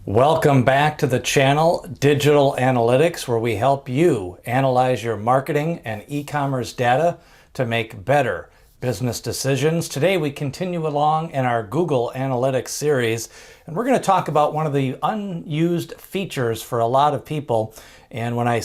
Welcome back to the channel, Digital Analytics, where we help you analyze your marketing and e-commerce data to make better business decisions. Today we continue along in our Google Analytics series, and we're going to talk about one of the unused features for a lot of people. And when I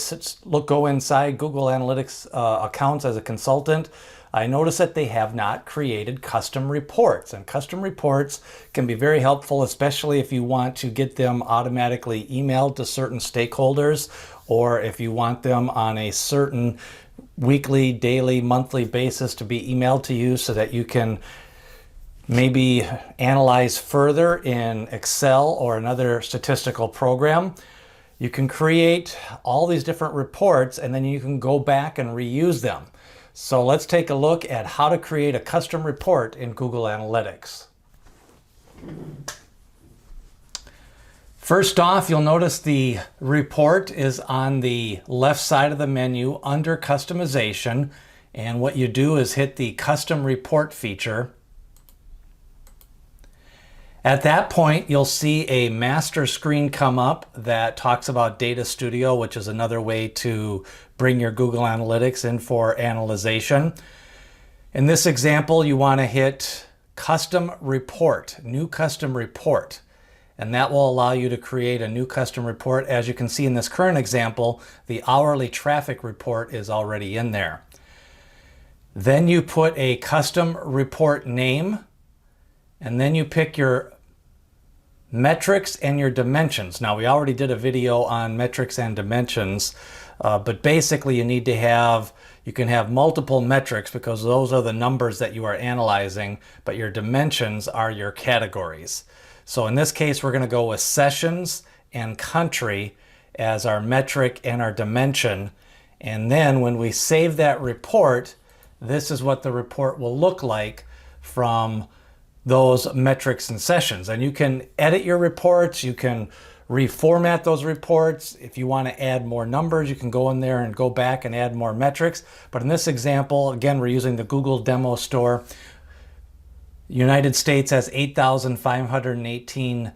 go inside Google Analytics accounts as a consultant, I notice that they have not created custom reports. And custom reports can be very helpful, especially if you want to get them automatically emailed to certain stakeholders, or if you want them on a certain weekly, daily, monthly basis to be emailed to you so that you can maybe analyze further in Excel or another statistical program. You can create all these different reports and then you can go back and reuse them. So let's take a look at how to create a custom report in Google Analytics. First off, you'll notice the report is on the left side of the menu under Customization. And what you do is hit the Custom Report feature. At that point, you'll see a master screen come up that talks about Data Studio, which is another way to bring your Google Analytics in for analyzation. In this example, you want to hit Custom Report, New Custom Report, and that will allow you to create a new custom report. As you can see in this current example, the hourly traffic report is already in there. Then you put a custom report name, and then you pick your metrics and your dimensions. Now, we already did a video on metrics and dimensions, but basically you can have multiple metrics because those are the numbers that you are analyzing, but your dimensions are your categories. So in this case, we're going to go with sessions and country as our metric and our dimension. And then when we save that report, this is what the report will look like from those metrics and sessions. And you can edit your reports, you can reformat those reports. If you want to add more numbers, you can go in there and go back and add more metrics. But in this example, again, we're using the Google Demo Store. United States has 8,518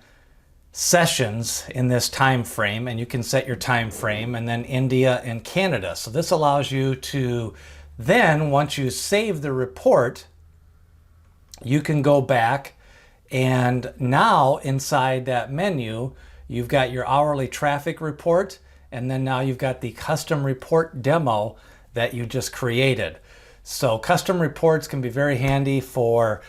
sessions in this time frame, and you can set your time frame, and then India and Canada. So this allows you to then, once you save the report, you can go back, and now inside that menu, you've got your hourly traffic report, and then now you've got the custom report demo that you just created. So custom reports can be very handy for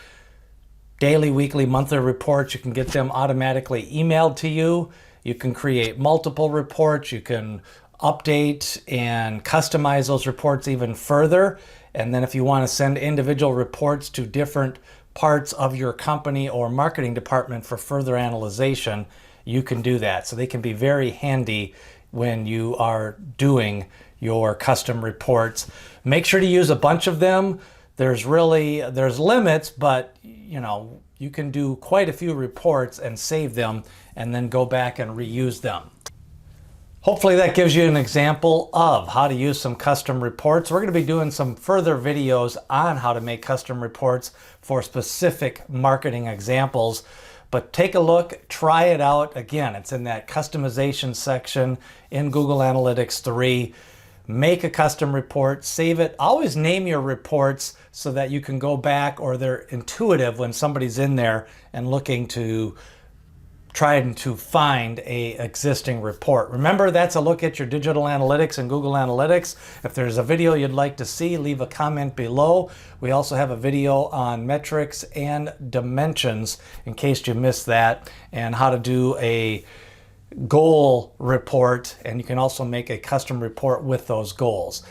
daily, weekly, monthly reports. You can get them automatically emailed to you. You can create multiple reports. You can update and customize those reports even further. And then if you want to send individual reports to different parts of your company or marketing department for further analyzation, you can do that. So they can be very handy when you are doing your custom reports. Make sure to use a bunch of them. There's limits, but you can do quite a few reports and save them and then go back and reuse them. Hopefully that gives you an example of how to use some custom reports. We're going to be doing some further videos on how to make custom reports for specific marketing examples. But take a look, try it out. Again, it's in that customization section in Google Analytics 3. Make a custom report, save it. Always name your reports so that you can go back, or they're intuitive when somebody's in there and looking to try to find a existing report. Remember, that's a look at your digital analytics and Google Analytics. If there's a video you'd like to see, leave a comment below. We also have a video on metrics and dimensions in case you missed that, and how to do a goal report, and you can also make a custom report with those goals.